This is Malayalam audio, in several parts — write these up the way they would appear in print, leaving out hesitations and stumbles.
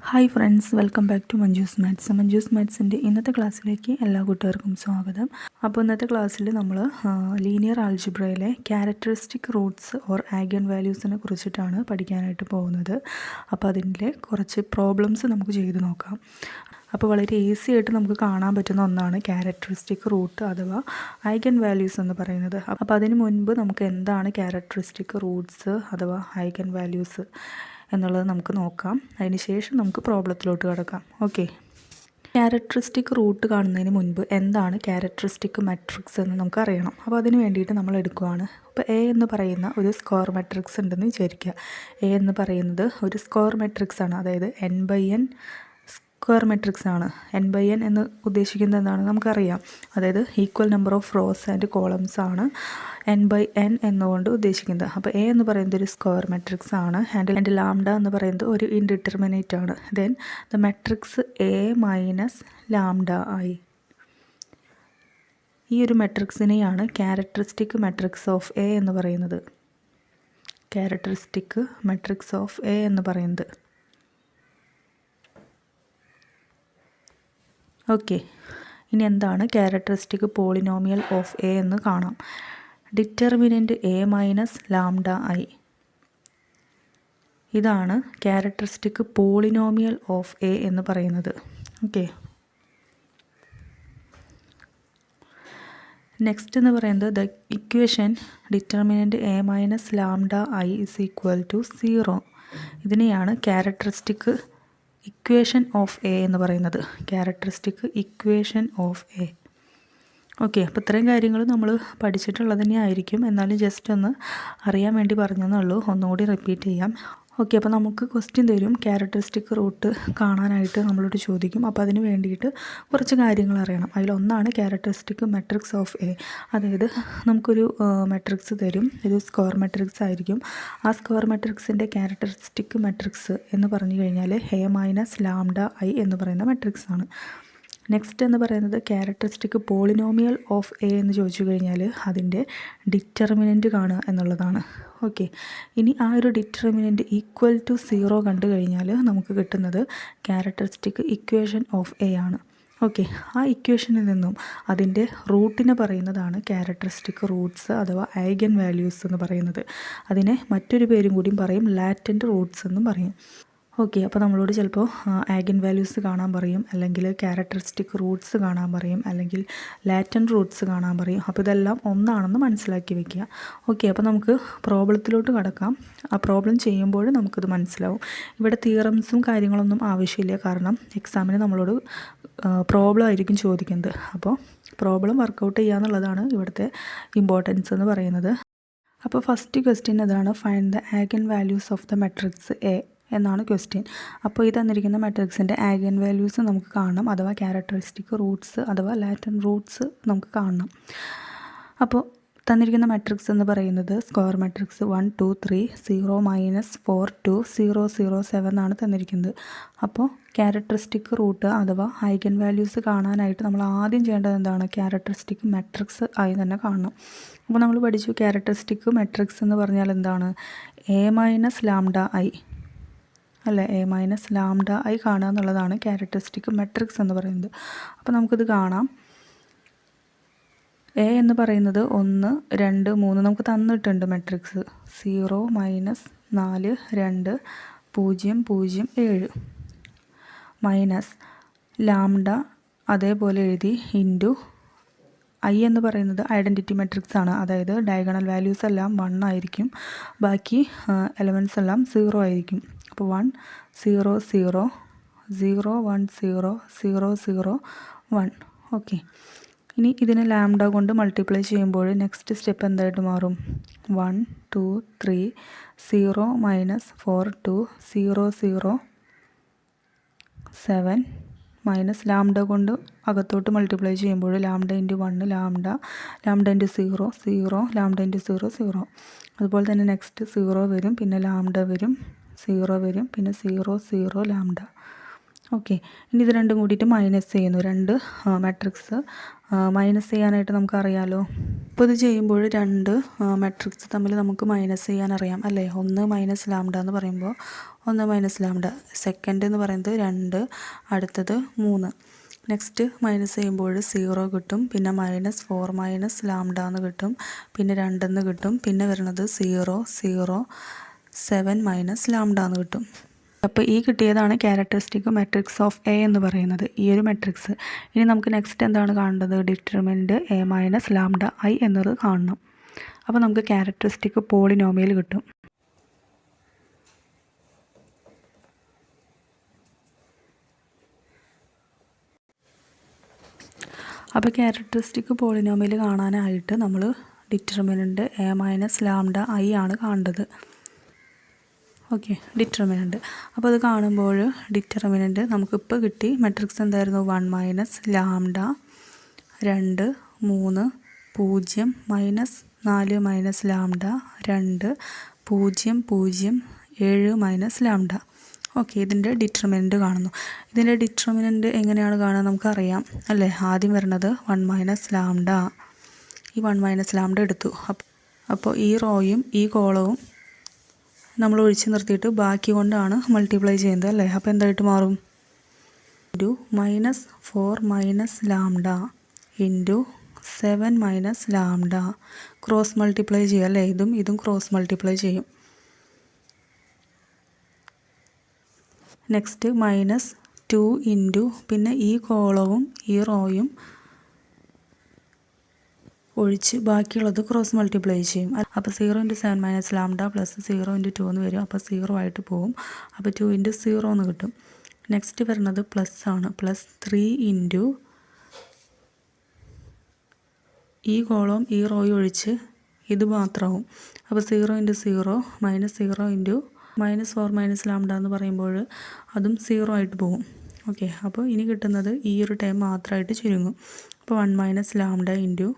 Hi friends, welcome back to Manju's maths. Manju's മാത്സിൻ്റെ ഇന്നത്തെ ക്ലാസ്സിലേക്ക് എല്ലാ കൂട്ടുകാർക്കും സ്വാഗതം. അപ്പോൾ ഇന്നത്തെ ക്ലാസ്സിൽ നമ്മൾ ലീനിയർ ആൾജിബ്രയിലെ ക്യാരക്ടറിസ്റ്റിക് റൂട്ട്സ് ഓർ ആഗൻ വാല്യൂസിനെ കുറിച്ചിട്ടാണ് പഠിക്കാനായിട്ട് പോകുന്നത്. അപ്പോൾ അതിൻ്റെ കുറച്ച് പ്രോബ്ലംസ് നമുക്ക് ചെയ്ത് നോക്കാം. അപ്പോൾ വളരെ ഈസി ആയിട്ട് നമുക്ക് കാണാൻ പറ്റുന്ന ഒന്നാണ് ക്യാരക്ടറിസ്റ്റിക് റൂട്ട് അഥവാ ഐഗൻ വാല്യൂസ് എന്ന് പറയുന്നത്. അപ്പോൾ അതിന് മുൻപ് നമുക്ക് എന്താണ് ക്യാരക്ടറിസ്റ്റിക് റൂട്ട്സ് അഥവാ ഐഗൻ വാല്യൂസ് എന്നുള്ളത് നമുക്ക് നോക്കാം. അതിന് ശേഷം നമുക്ക് പ്രോബ്ലത്തിലോട്ട് കിടക്കാം. ഓക്കെ, ക്യാരക്ടറിസ്റ്റിക് റൂട്ട് കാണുന്നതിന് മുൻപ് എന്താണ് ക്യാരക്ടറിസ്റ്റിക് മാട്രിക്സ് എന്ന് നമുക്ക് അറിയണം. അപ്പോൾ അതിന് വേണ്ടിയിട്ട് നമ്മൾ എടുക്കുകയാണ്. അപ്പോൾ എ എന്ന് പറയുന്ന ഒരു സ്ക്വയർ മാട്രിക്സ് ഉണ്ടെന്ന് വിചാരിക്കുക. എ എന്ന് പറയുന്നത് ഒരു സ്ക്വയർ മാട്രിക്സ് ആണ്, അതായത് n/n സ്ക്വയർ മെട്രിക്സ് ആണ്. n/n എന്ന് ഉദ്ദേശിക്കുന്നത് എന്താണ് നമുക്കറിയാം, അതായത് equal number of rows and columns ആണ് n/n എന്നുകൊണ്ട് ഉദ്ദേശിക്കുന്നത്. അപ്പോൾ എ എന്ന് പറയുന്നത് ഒരു സ്ക്വയർ മെട്രിക്സ് ആണ് ആൻഡ് ലാംഡ എന്ന് പറയുന്നത് ഒരു ഇൻഡിറ്റർമിനേറ്റ് ആണ്. Then the matrix A minus lambda ആയി. ഈ ഒരു മെട്രിക്സിനെയാണ് ക്യാരക്ടറിസ്റ്റിക് മെട്രിക്സ് ഓഫ് എ എന്ന് പറയുന്നത്. ക്യാരക്ടറിസ്റ്റിക് മെട്രിക്സ് ഓഫ് എ എന്ന് പറയുന്നത്. ഓക്കെ, ഇനി എന്താണ് ക്യാരക്ടറിസ്റ്റിക് പോളിനോമിയൽ ഓഫ് എ എന്ന് കാണാം. Determinant A minus lambda I, ഇതാണ് ക്യാരക്ടറിസ്റ്റിക് പോളിനോമിയൽ ഓഫ് എ എന്ന് പറയുന്നത്. ഓക്കെ, നെക്സ്റ്റ് എന്ന് പറയുന്നത് the equation determinant A minus lambda I is equal to 0. ഇതിനെയാണ് ക്യാരക്ടറിസ്റ്റിക് ഇക്വേഷൻ ഓഫ് എ എന്ന് പറയുന്നത്. Characteristic equation of A. Okay, അപ്പോൾ ഇത്രയും കാര്യങ്ങൾ നമ്മൾ പഠിച്ചിട്ടുള്ളത് തന്നെ ആയിരിക്കും, എന്നാലും ജസ്റ്റ് ഒന്ന് അറിയാൻ വേണ്ടി പറഞ്ഞെന്നുള്ളൂ. ഒന്നുകൂടി റിപ്പീറ്റ് ചെയ്യാം. ഓക്കെ, അപ്പോൾ നമുക്ക് ക്വസ്റ്റ്യൻ തരും, ക്യാരക്ടറിസ്റ്റിക് റൂട്ട് കാണാനായിട്ട് നമ്മളോട് ചോദിക്കും. അപ്പോൾ അതിന് വേണ്ടിയിട്ട് കുറച്ച് കാര്യങ്ങൾ അറിയണം. അതിലൊന്നാണ് ക്യാരക്ടറിസ്റ്റിക് മെട്രിക്സ് ഓഫ് എ. അതായത് നമുക്കൊരു മെട്രിക്സ് തരും, ഇത് സ്ക്വയർ മെട്രിക്സ് ആയിരിക്കും. ആ സ്ക്വയർ മെട്രിക്സിൻ്റെ ക്യാരക്ടറിസ്റ്റിക് മെട്രിക്സ് എന്ന് പറഞ്ഞു കഴിഞ്ഞാൽ എ മൈനസ് ലാംഡ ഐ എന്ന് പറയുന്ന മെട്രിക്സ് ആണ്. നെക്സ്റ്റ് എന്ന് പറയുന്നത് ക്യാരക്ടറിസ്റ്റിക് പോളിനോമിയൽ ഓഫ് എ എന്ന് ചോദിച്ചു കഴിഞ്ഞാൽ അതിൻ്റെ ഡിറ്റർമിനൻറ്റ് കാണുക എന്നുള്ളതാണ്. ഓക്കെ, ഇനി ആ ഒരു ഡിറ്റർമിനൻറ്റ് ഈക്വൽ ടു 0 കണ്ടു കഴിഞ്ഞാൽ നമുക്ക് കിട്ടുന്നത് ക്യാരക്ടറിസ്റ്റിക് ഇക്വേഷൻ ഓഫ് എ ആണ്. ഓക്കെ, ആ ഇക്വേഷനിൽ നിന്നും അതിൻ്റെ റൂട്ടിനെ പറയുന്നതാണ് ക്യാരക്ടറിസ്റ്റിക് റൂട്ട്സ് അഥവാ ഐഗൻ വാല്യൂസ് എന്ന് പറയുന്നത്. അതിനെ മറ്റൊരു പേരും കൂടിയും പറയും, ലാറ്റൻറ്റ് റൂട്ട്സ് എന്നും പറയും. ഓക്കെ, അപ്പോൾ നമ്മളോട് ചിലപ്പോൾ ആഗൻ വാല്യൂസ് കാണാൻ പറയും, അല്ലെങ്കിൽ ക്യാരക്ടറിസ്റ്റിക് റൂട്ട്സ് കാണാൻ പറയും, അല്ലെങ്കിൽ ലാറ്റൻറ്റ് റൂട്ട്സ് കാണാൻ പറയും. അപ്പോൾ ഇതെല്ലാം ഒന്നാണെന്ന് മനസ്സിലാക്കി വെക്കുക. ഓക്കെ, അപ്പോൾ നമുക്ക് പ്രോബ്ലത്തിലോട്ട് കടക്കാം. ആ പ്രോബ്ലം ചെയ്യുമ്പോൾ നമുക്കിത് മനസ്സിലാവും. ഇവിടെ തിയറംസും കാര്യങ്ങളൊന്നും ആവശ്യമില്ല, കാരണം എക്സാമിന് നമ്മളോട് പ്രോബ്ലം ആയിരിക്കും ചോദിക്കുന്നത്. അപ്പോൾ പ്രോബ്ലം വർക്കൗട്ട് ചെയ്യുക എന്നുള്ളതാണ് ഇവിടുത്തെ ഇമ്പോർട്ടൻസ് എന്ന് പറയുന്നത്. അപ്പോൾ ഫസ്റ്റ് ക്വസ്റ്റ്യൻ ഇതാണ്, find the eigen values of the matrix A എന്നാണ് ക്വസ്റ്റ്യൻ. അപ്പോൾ ഈ തന്നിരിക്കുന്ന മെട്രിക്സിൻ്റെ ആഗൻ വാല്യൂസ് നമുക്ക് കാണണം, അഥവാ ക്യാരക്ടറിസ്റ്റിക് റൂട്ട്സ് അഥവാ ലാറ്റൻ റൂട്ട്സ് നമുക്ക് കാണണം. അപ്പോൾ തന്നിരിക്കുന്ന മെട്രിക്സ് എന്ന് പറയുന്നത് സ്ക്വയർ മെട്രിക്സ് 1 2 3 0 -4 2 0 0 7 ആണ് തന്നിരിക്കുന്നത്. അപ്പോൾ ക്യാരക്ടറിസ്റ്റിക് റൂട്ട് അഥവാ ഐഗൻ വാല്യൂസ് കാണാനായിട്ട് നമ്മൾ ആദ്യം ചെയ്യേണ്ടത് എന്താണ്, ക്യാരക്ടറിസ്റ്റിക് മെട്രിക്സ് ആയി തന്നെ കാണണം. അപ്പോൾ നമ്മൾ പഠിച്ചു ക്യാരക്ടറിസ്റ്റിക് മെട്രിക്സ് എന്ന് പറഞ്ഞാൽ എന്താണ്, എ മൈനസ് ലാംഡ ഐ അല്ലേ, എ മൈനസ് ലാംഡ ഐ കാണുക എന്നുള്ളതാണ് ക്യാരക്ടറിസ്റ്റിക് മെട്രിക്സ് എന്ന് പറയുന്നത്. അപ്പോൾ നമുക്കിത് കാണാം. എ എന്ന് പറയുന്നത് 1 2 3 നമുക്ക് തന്നിട്ടുണ്ട് മെട്രിക്സ്. 0 -4 2 0 0 7 മൈനസ് ലാംഡ അതേപോലെ എഴുതി ഇൻറ്റു ഐ എന്ന് പറയുന്നത് ഐഡൻറ്റിറ്റി മെട്രിക്സ് ആണ്, അതായത് ഡയഗണൽ വാല്യൂസ് എല്ലാം 1 ആയിരിക്കും, ബാക്കി എലമെൻറ്റ്സ് എല്ലാം 0 ആയിരിക്കും. അപ്പോൾ 1 0 0 0 1 0 0 0 1. ഓക്കെ, ഇനി ഇതിനെ ലാംഡ കൊണ്ട് മൾട്ടിപ്ലൈ ചെയ്യുമ്പോൾ നെക്സ്റ്റ് സ്റ്റെപ്പ് എന്തായിട്ട് മാറും, 1 2 3 0 -4 2 0 0 7 മൈനസ് ലാംഡ കൊണ്ട് അകത്തോട്ട് മൾട്ടിപ്ലൈ ചെയ്യുമ്പോൾ lambda into 1 lambda, lambda into 0 0 lambda into 0 0. അതുപോലെ തന്നെ നെക്സ്റ്റ് 0 വരും, പിന്നെ ലാംഡ വരും, 0 വരും, പിന്നെ 0 0 ലാംഡ. ഓക്കെ, ഇനി ഇത് രണ്ടും കൂടിയിട്ട് മൈനസ് ചെയ്യുന്നു. രണ്ട് മെട്രിക്സ് മൈനസ് ചെയ്യാനായിട്ട് നമുക്കറിയാമല്ലോ. അപ്പോൾ ഇത് ചെയ്യുമ്പോൾ രണ്ട് മെട്രിക്സ് തമ്മിൽ നമുക്ക് മൈനസ് ചെയ്യാനറിയാം അല്ലേ. 1 മൈനസ് ലാംഡ എന്ന് പറയുമ്പോൾ 1 മൈനസ് ലാംഡ, സെക്കൻഡ് എന്ന് പറയുന്നത് 2, അടുത്തത് 3. നെക്സ്റ്റ് മൈനസ് ചെയ്യുമ്പോൾ 0 കിട്ടും, പിന്നെ -4 മൈനസ് ലാംഡ എന്ന് കിട്ടും, പിന്നെ 2 എന്ന് കിട്ടും, പിന്നെ വരുന്നത് 0 0 7 മൈനസ് ലാംഡ എന്ന് കിട്ടും. അപ്പോൾ ഈ കിട്ടിയതാണ് ക്യാരക്ടറിസ്റ്റിക് മെട്രിക്സ് ഓഫ് എ എന്ന് പറയുന്നത്, ഈ ഒരു മെട്രിക്സ്. ഇനി നമുക്ക് നെക്സ്റ്റ് എന്താണ് കാണേണ്ടത്? Determinant A minus lambda I എന്നത് കാണണം. അപ്പോൾ നമുക്ക് ക്യാരക്ടറിസ്റ്റിക് പോളിനോമിയൽ കിട്ടും. അപ്പോൾ ക്യാരക്ടറിസ്റ്റിക് പോളിനോമിയൽ കാണാനായിട്ട് നമ്മൾ determinant A minus lambda I ആണ് കാണേണ്ടത്. Okay, determinant. അപ്പോൾ അത് കാണുമ്പോൾ ഡിറ്റർമിനൻ്റ് നമുക്കിപ്പോൾ കിട്ടി. മെട്രിക്സ് എന്തായിരുന്നു? 1 minus lambda 2 3 0 -4 minus lambda 2 0 0 7 minus lambda. Okay, ഇതിൻ്റെ ഡിറ്റർമിനൻ്റ് കാണുന്നു. ഇതിൻ്റെ ഡിറ്റർമിനൻ്റ് എങ്ങനെയാണ് കാണുക നമുക്കറിയാം അല്ലേ. ആദ്യം വരുന്നത് 1 മൈനസ് ലാംഡ. ഈ 1 മൈനസ് ലാംഡ എടുത്തു. അപ്പോൾ ഈ റോയും ഈ കോളവും നമ്മൾ ഒഴിച്ച് നിർത്തിയിട്ട് ബാക്കി കൊണ്ടാണ് മൾട്ടിപ്ലൈ ചെയ്യുന്നത് അല്ലേ. അപ്പോൾ എന്തായിട്ട് മാറും? -4 minus lambda into 7 minus lambda. Cross multiply ചെയ്യുക അല്ലേ. ഇതും ക്രോസ് മൾട്ടിപ്ലൈ ചെയ്യും. നെക്സ്റ്റ് -2 ഇൻറ്റു പിന്നെ ഈ കോളവും ഈ റോയും ഒഴിച്ച് ബാക്കിയുള്ളത് ക്രോസ് മൾട്ടിപ്ലൈ ചെയ്യും. അപ്പോൾ 0 × 7 മൈനസ് ലാംഡ പ്ലസ് 0 × 2 എന്ന് വരും. അപ്പോൾ 0 ആയിട്ട് പോവും. അപ്പോൾ 2 × 0 എന്ന് കിട്ടും. നെക്സ്റ്റ് വരുന്നത് പ്ലസ് ആണ്. +3 ഇൻറ്റു ഈ കോളം ഈ റോയും ഒഴിച്ച് ഇത് മാത്രമാവും. അപ്പോൾ 0 × 0 -0 ഇൻറ്റു -4 മൈനസ് ലാംഡ എന്ന് പറയുമ്പോൾ അതും 0 ആയിട്ട് പോകും. ഓക്കെ, അപ്പോൾ ഇനി കിട്ടുന്നത് ഈ ഒരു ടൈം മാത്രമായിട്ട് ചുരുങ്ങും. അപ്പോൾ 1 minus lambda into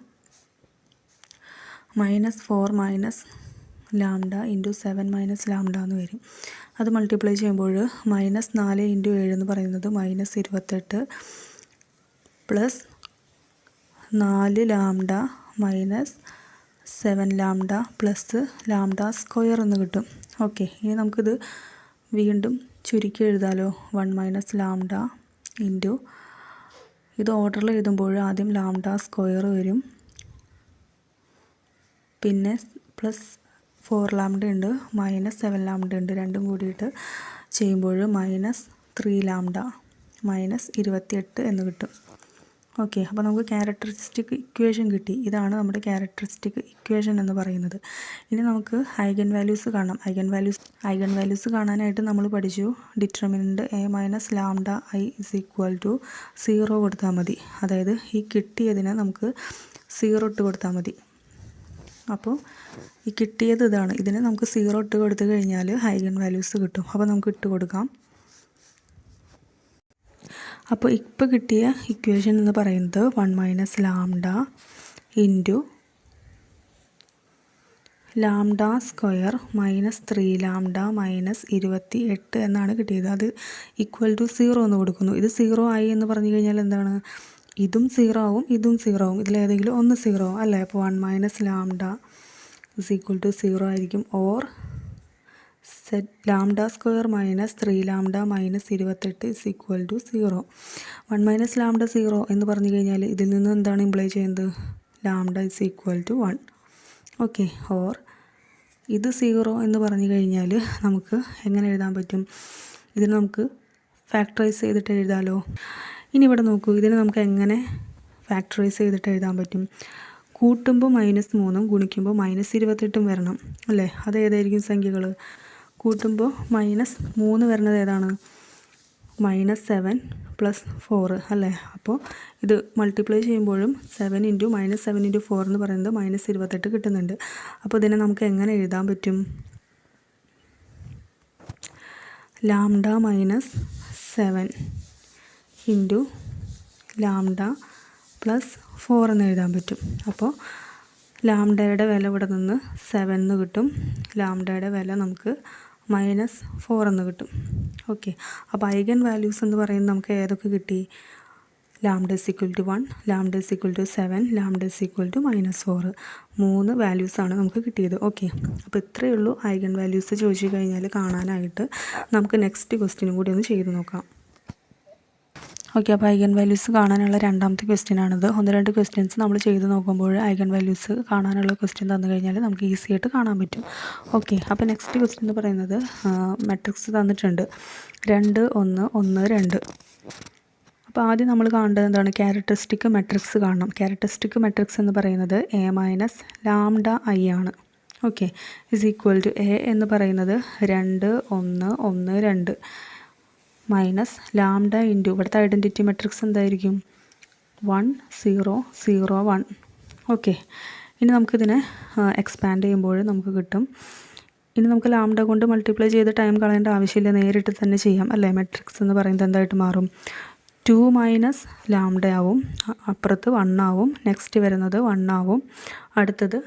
-4 minus lambda into 7 minus lambda എന്ന് വരും. അത് മൾട്ടിപ്ലൈ ചെയ്യുമ്പോൾ -4 × 7 എന്ന് പറയുന്നത് -28 plus 4 lambda minus 7 lambda plus lambda square എന്ന് കിട്ടും. ഓക്കെ, ഇനി നമുക്കിത് വീണ്ടും ചുരുക്കി എഴുതാമല്ലോ. 1 മൈനസ് ലാംഡ ഇൻറ്റു ഇത് ഓർഡറിൽ എഴുതുമ്പോൾ ആദ്യം ലാംഡ സ്ക്വയർ വരും, പിന്നെ +4 ലാംഡ ഉണ്ട്, -7 ലാംഡ ഉണ്ട്. രണ്ടും കൂടിയിട്ട് ചെയ്യുമ്പോൾ -3 ലാംഡ -28 എന്ന് കിട്ടും. ഓക്കെ, അപ്പോൾ നമുക്ക് ക്യാരക്ടറിസ്റ്റിക് ഇക്വേഷൻ കിട്ടി. ഇതാണ് നമ്മുടെ ക്യാരക്ടറിസ്റ്റിക് ഇക്വേഷൻ എന്ന് പറയുന്നത്. ഇനി നമുക്ക് ഐഗൻ വാല്യൂസ് കാണാം. ഐഗൻ വാല്യൂസ് കാണാനായിട്ട് നമ്മൾ പഠിച്ചു determinant A minus lambda I = 0 കൊടുത്താൽ മതി. അതായത് ഈ കിട്ടിയതിന് നമുക്ക് 0 ഇട്ട് കൊടുത്താൽ മതി. അപ്പോൾ ഈ കിട്ടിയത് ഇതാണ്. ഇതിന് നമുക്ക് 0 ഇട്ട് കൊടുത്തു കഴിഞ്ഞാൽ ഐഗൻ വാല്യൂസ് കിട്ടും. അപ്പോൾ നമുക്ക് ഇട്ട് കൊടുക്കാം. അപ്പോൾ ഇപ്പോൾ കിട്ടിയ ഇക്വേഷൻ എന്ന് പറയുന്നത് 1 minus lambda into lambda square -3 lambda -28 എന്നാണ് കിട്ടിയത്. അത് =0 എന്ന് കൊടുക്കുന്നു. ഇത് 0 ആയി എന്ന് പറഞ്ഞു കഴിഞ്ഞാൽ എന്താണ്? ഇതും 0 ആവും, ഇതും 0 ആവും. ഇതിലേതെങ്കിലും ഒന്ന് 0 ആവും അല്ലേ. അപ്പോൾ 1 മൈനസ് ലാംഡ =0 ആയിരിക്കും. Or lambda square -3 lambda -28 =0. 1 minus lambda 0 എന്ന് പറഞ്ഞു കഴിഞ്ഞാൽ ഇതിൽ നിന്ന് എന്താണ് ഇംപ്ലൈ ചെയ്യുന്നത്? ലാംഡ =1. ഓക്കെ, ഓർ ഇത് 0 എന്ന് പറഞ്ഞു കഴിഞ്ഞാൽ നമുക്ക് എങ്ങനെ എഴുതാൻ പറ്റും? ഇതിന് നമുക്ക് ഫാക്ടറൈസ് ചെയ്തിട്ട് എഴുതാമല്ലോ. ഇനി ഇവിടെ നോക്കൂ, ഇതിന് നമുക്ക് എങ്ങനെ ഫാക്ടറൈസ് ചെയ്തിട്ട് എഴുതാൻ പറ്റും? കൂട്ടുമ്പോൾ -3 ഗുണിക്കുമ്പോൾ -28 വരണം അല്ലേ. അത് ഏതായിരിക്കും സംഖ്യകൾ? കൂട്ടുമ്പോൾ -3 വരുന്നത് ഏതാണ്? -7 + 4 അല്ലേ. അപ്പോൾ ഇത് മൾട്ടിപ്ലൈ ചെയ്യുമ്പോഴും 7 × -7 × 4 എന്ന് പറയുന്നത് -28 കിട്ടുന്നുണ്ട്. അപ്പോൾ ഇതിനെ നമുക്ക് എങ്ങനെ എഴുതാൻ പറ്റും? ലാംഡ -7 ഇൻറ്റു ലാംഡ +4 എന്ന് എഴുതാൻ പറ്റും. അപ്പോൾ ലാംഡയുടെ വില ഇവിടെ നിന്ന് 7 എന്ന് കിട്ടും, ലാംഡയുടെ വില നമുക്ക് -4 എന്ന് കിട്ടും. ഓക്കെ, അപ്പോൾ ഐഗൻ വാല്യൂസ് എന്ന് പറയുന്നത് നമുക്ക് ഏതൊക്കെ കിട്ടി? Lambda is equal to 1, lambda is equal to 7, lambda is equal to -4. 3 വാല്യൂസാണ് നമുക്ക് കിട്ടിയത്. ഓക്കെ, അപ്പോൾ ഇത്രയേ ഉള്ളൂ ഐഗൺ വാല്യൂസ് ചോദിച്ചു കഴിഞ്ഞാൽ കാണാനായിട്ട്. നമുക്ക് നെക്സ്റ്റ് ക്വസ്റ്റ്യനും കൂടി ഒന്ന് ചെയ്ത് നോക്കാം. ഓക്കെ, അപ്പോൾ ഐഗൺ വാല്യൂസ് കാണാനുള്ള രണ്ടാമത്തെ ക്വസ്റ്റ്യനാണിത്. 1-2 ക്വസ്റ്റ്യൻസ് നമ്മൾ ചെയ്ത് നോക്കുമ്പോൾ ഐഗൺ വാല്യൂസ് കാണാനുള്ള ക്വസ്റ്റ്യൻ തന്നു കഴിഞ്ഞാൽ നമുക്ക് ഈസി ആയിട്ട് കാണാൻ പറ്റും. ഓക്കെ, അപ്പോൾ നെക്സ്റ്റ് ക്വസ്റ്റ്യൻ എന്ന് പറയുന്നത് മെട്രിക്സ് തന്നിട്ടുണ്ട് 2, 1, 1, 2. അപ്പോൾ ആദ്യം നമ്മൾ കാണേണ്ടത് എന്താണ്? ക്യാരക്ടറിസ്റ്റിക് മെട്രിക്സ് കാണണം. ക്യാരക്ടറിസ്റ്റിക് മെട്രിക്സ് എന്ന് പറയുന്നത് A മൈനസ് ലാംഡ I ആണ്. Okay, is equal to A എന്ന് പറയുന്നത് 2, 1, 1, 2 മൈനസ് ലാംഡ ഇൻറ്റു ഇവിടുത്തെ ഐഡൻറ്റിറ്റി മെട്രിക്സ് എന്തായിരിക്കും? 1, 0, 0, 1. ഓക്കെ, ഇനി നമുക്കിതിനെ എക്സ്പാൻഡ് ചെയ്യുമ്പോൾ നമുക്ക് കിട്ടും. ഇനി നമുക്ക് ലാംഡ കൊണ്ട് മൾട്ടിപ്ലൈ ചെയ്ത് ടൈം കളയേണ്ട ആവശ്യമില്ല, നേരിട്ട് തന്നെ ചെയ്യാം അല്ലേ? മെട്രിക്സ് എന്ന് പറയുന്നത് എന്തായിട്ട് മാറും? 2 മൈനസ് ലാംഡ ആവും, അപ്പുറത്ത് 1 ആവും, നെക്സ്റ്റ് വരുന്നത് 1 ആവും, അടുത്തത്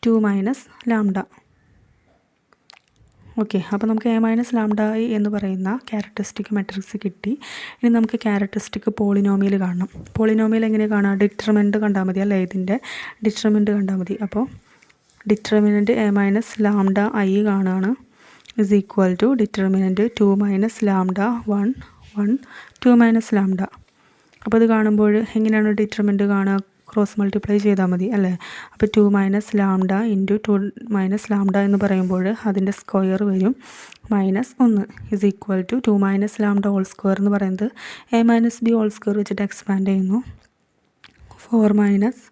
2 മൈനസ് ലാംഡ. ഓക്കെ, അപ്പോൾ നമുക്ക് A മൈനസ് ലാംഡ I എന്ന് പറയുന്ന ക്യാരക്ടറിസ്റ്റിക് മെട്രിക്സ് കിട്ടി. ഇനി നമുക്ക് ക്യാരക്ടറിസ്റ്റിക് പോളിനോമിയൽ കാണണം. പോളിനോമിയൽ എങ്ങനെ കാണാം? ഡിറ്റർമിനൻറ്റ് കണ്ടാൽ മതി അല്ലേ? ഇതിൻ്റെ ഡിറ്റർമിനൻറ്റ് കണ്ടാൽ മതി. അപ്പോൾ determinant A minus lambda I കാണുകയാണ്, is equal to determinant 2 minus lambda 1, 1, 2 minus lambda. അപ്പോൾ ഇത് കാണുമ്പോൾ എങ്ങനെയാണ് ഡിറ്റർമിനൻറ്റ് കാണുക? ക്രോസ് മൾട്ടിപ്ലൈ ചെയ്താൽ മതി അല്ലേ? അപ്പോൾ 2 minus lambda into 2 minus lambda എന്ന് പറയുമ്പോൾ അതിൻ്റെ സ്ക്വയർ വരും -1 is equal to 2 minus lambda whole square എന്ന് പറയുന്നത് A minus B whole square വെച്ചിട്ട് എക്സ്പാൻഡ് ചെയ്യുന്നു. 4 minus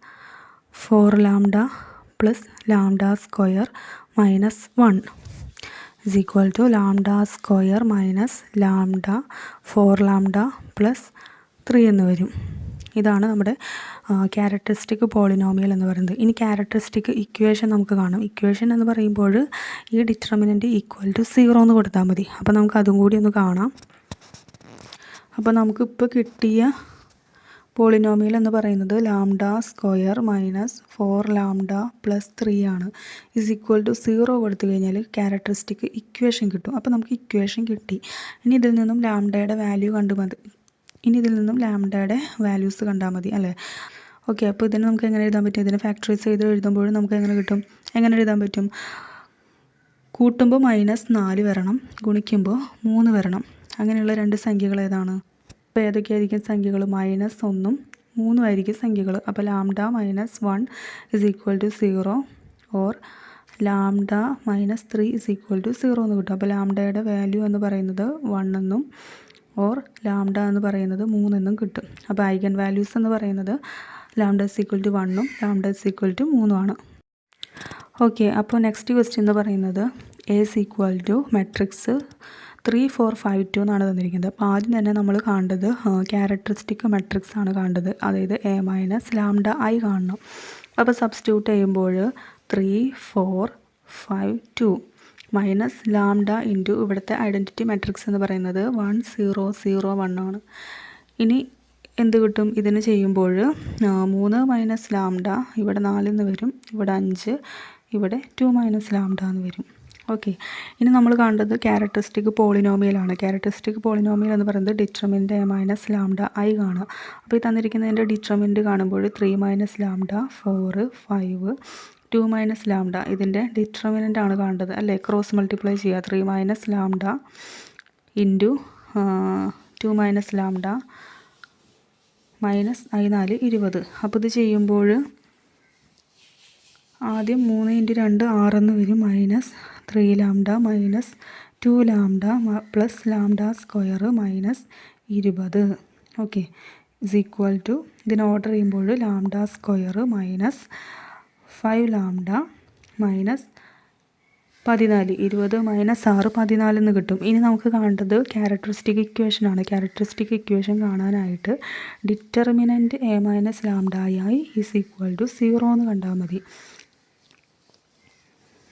4 lambda plus lambda square -1 is equal to lambda square minus lambda 4 lambda plus 3 എന്ന് വരും. ഇതാണ് നമ്മുടെ ക്യാരക്ടറിസ്റ്റിക് പോളിനോമിയൽ എന്ന് പറയുന്നത്. ഇനി ക്യാരക്ടറിസ്റ്റിക് ഇക്വേഷൻ നമുക്ക് കാണാം. ഇക്വേഷൻ എന്ന് പറയുമ്പോൾ ഈ ഡിറ്റർമിനൻറ്റ് ഈക്വൽ ടു 0 എന്ന് കൊടുത്താൽ മതി. അപ്പോൾ നമുക്ക് അതും കൂടി ഒന്ന് കാണാം. അപ്പോൾ നമുക്കിപ്പോൾ കിട്ടിയ പോളിനോമിയൽ എന്ന് പറയുന്നത് lambda square minus 4 lambda plus 3 ആണ്. ഇസ് ഈക്വൽ ടു 0 കൊടുത്തു കഴിഞ്ഞാൽ ക്യാരക്ടറിസ്റ്റിക് ഇക്വേഷൻ കിട്ടും. അപ്പോൾ നമുക്ക് ഇക്വേഷൻ കിട്ടി. ഇനി ഇതിൽ നിന്നും ലാംഡയുടെ വാല്യൂ വാല്യൂസ് കണ്ടാൽ മതി അല്ലേ? ഓക്കെ, അപ്പോൾ ഇതിന് നമുക്ക് എങ്ങനെ എഴുതാൻ പറ്റും? ഇതിനെ ഫാക്ടറൈസ് ചെയ്ത് എഴുതുമ്പോൾ നമുക്ക് എങ്ങനെ കിട്ടും? എങ്ങനെ എഴുതാൻ പറ്റും? കൂട്ടുമ്പോൾ -4 വരണം, ഗുണിക്കുമ്പോൾ 3 വരണം. അങ്ങനെയുള്ള 2 സംഖ്യകൾ ഏതാണ്? അപ്പോൾ ഏതൊക്കെയായിരിക്കും സംഖ്യകൾ? -1ഉം 3ഉം ആയിരിക്കും സംഖ്യകൾ. അപ്പോൾ lambda -1 is equal to 0 or lambda -3 is equal to 0 എന്ന് കിട്ടും. അപ്പോൾ ലാംഡയുടെ വാല്യൂ എന്ന് പറയുന്നത് 1 എന്നും ഓർ ലാംഡ എന്ന് പറയുന്നത് 3 എന്നും കിട്ടും. അപ്പോൾ ഐഗൺ വാല്യൂസ് എന്ന് പറയുന്നത് ലാംഡ ഇസ് ഈക്വൽ ടു 1ഉം ലാംഡ ഇസ് ഈക്വൽ ടു 3ഉം ആണ്. ഓക്കെ, അപ്പോൾ നെക്സ്റ്റ് ക്വസ്റ്റ്യൻ എന്ന് പറയുന്നത് A is equal to matrix 3, 4, 5, 2 എന്നാണ് തന്നിരിക്കുന്നത്. അപ്പോൾ ആദ്യം തന്നെ നമ്മൾ കാണേണ്ടത് ക്യാരക്ടറിസ്റ്റിക് മെട്രിക്സ് ആണ് കാണേണ്ടത്. അതായത് A മൈനസ് ലാംഡ I കാണണം. അപ്പോൾ സബ്സ്റ്റിറ്റ്യൂട്ട് ചെയ്യുമ്പോൾ 3, 4, 5, 2 മൈനസ് ലാംഡ ഇൻറ്റു ഇവിടുത്തെ ഐഡൻറ്റിറ്റി മെട്രിക്സ് എന്ന് പറയുന്നത് 1, 0, 0, 1 ആണ്. ഇനി എന്ത് കിട്ടും? ഇതിന് ചെയ്യുമ്പോൾ 3 മൈനസ് ലാംഡ ഇവിടെ 4 എന്ന് വരും, ഇവിടെ 5, ഇവിടെ 2 മൈനസ് ലാംഡ എന്ന് വരും. ഓക്കെ, ഇനി നമ്മൾ കാണേണ്ടത് ക്യാരക്ടറിസ്റ്റിക് പോളിനോമിയലാണ്. ക്യാരക്ടറിസ്റ്റിക് പോളിനോമിയൽ എന്ന് പറയുന്നത് determinant A minus lambda I കാണുക. അപ്പോൾ ഈ തന്നിരിക്കുന്നതിൻ്റെ ഡിറ്റർമിനൻറ്റ് കാണുമ്പോൾ 3 മൈനസ് ലാംഡ 4, 5, 2 മൈനസ് ലാംഡ ഇതിൻ്റെ ഡിറ്റർമിനൻ്റ് ആണ് കാണേണ്ടത് അല്ലേ? ക്രോസ് മൾട്ടിപ്ലൈ ചെയ്യുക. 3 minus lambda into 2 minus lambda minus I4 20. അപ്പോൾ ഇത് ചെയ്യുമ്പോൾ ആദ്യം 3 × 2 6 എന്ന് വരും, -3 lambda minus 2 lambda plus lambda square -20. Okay, is equal to ഇതിന് ഓർഡർ ചെയ്യുമ്പോൾ lambda square -5 lambda minus 14, 20 minus 6, 14 എന്ന് കിട്ടും. ഇനി നമുക്ക് കാണേണ്ടത് ക്യാരക്ടറിസ്റ്റിക് ഇക്വേഷനാണ്. ക്യാരക്ടറിസ്റ്റിക് ഇക്വേഷൻ കാണാനായിട്ട് determinant A minus lambda I is equal to 0 എന്ന് കണ്ടാൽ മതി.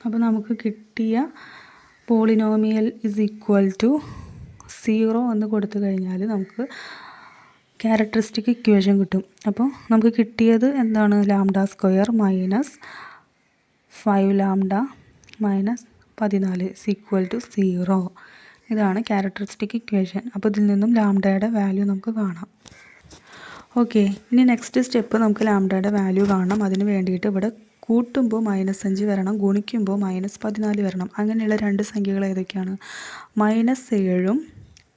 അപ്പോൾ നമുക്ക് കിട്ടിയ പോളിനോമിയൽ ഇസ് ഈക്വൽ ടു 0 എന്ന് കൊടുത്തു കഴിഞ്ഞാൽ നമുക്ക് ക്യാരക്ടറിസ്റ്റിക് ഇക്വേഷൻ കിട്ടും. അപ്പോൾ നമുക്ക് കിട്ടിയത് എന്താണ്? Lambda square minus 5 lambda minus 14 is equal to 0. ഇതാണ് ക്യാരക്ടറിസ്റ്റിക് ഇക്വേഷൻ. അപ്പോൾ ഇതിൽ നിന്നും ലാംഡയുടെ വാല്യൂ നമുക്ക് കാണാം. ഓക്കെ, ഇനി നെക്സ്റ്റ് സ്റ്റെപ്പ് നമുക്ക് ലാംഡയുടെ വാല്യൂ കാണണം. അതിന് വേണ്ടിയിട്ട് ഇവിടെ കൂട്ടുമ്പോൾ -5 വരണം, ഗുണിക്കുമ്പോൾ -14 വരണം. അങ്ങനെയുള്ള രണ്ട് സംഖ്യകൾ ഏതൊക്കെയാണ്? -7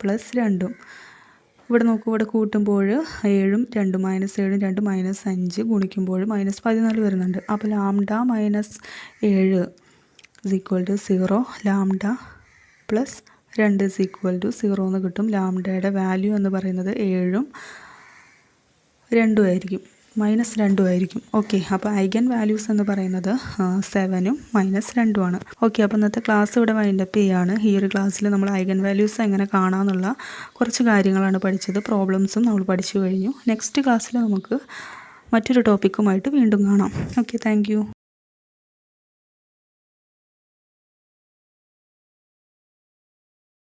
+ 2. ഇവിടെ നോക്കൂ, ഇവിടെ കൂട്ടുമ്പോൾ 7ഉം 2, -7ഉം 2 -5, ഗുണിക്കുമ്പോൾ -14 വരുന്നുണ്ട്. അപ്പോൾ ലാംഡ -7 = 0, ലാംഡ + 2 = 0 എന്ന് കിട്ടും. ലാംഡയുടെ വാല്യൂ എന്ന് പറയുന്നത് 7ഉം 2ഉം ആയിരിക്കും, -2 ആയിരിക്കും. ഓക്കെ, അപ്പോൾ ഐഗൻ വാല്യൂസ് എന്ന് പറയുന്നത് 7ഉം -2ഉം ആണ്. ഓക്കെ, അപ്പോൾ ഇന്നത്തെ ക്ലാസ് ഇവിടെ വൈൻഡപ്പ് ചെയ്യുകയാണ്. ഈ ഒരു ക്ലാസ്സിൽ നമ്മൾ ഐഗൻ വാല്യൂസ് എങ്ങനെ കാണാമെന്നുള്ള കുറച്ച് കാര്യങ്ങളാണ് പഠിച്ചത്. പ്രോബ്ലംസും നമ്മൾ പഠിച്ചു കഴിഞ്ഞു. നെക്സ്റ്റ് ക്ലാസ്സിൽ നമുക്ക് മറ്റൊരു ടോപ്പിക്കുമായിട്ട് വീണ്ടും കാണാം. Okay, thank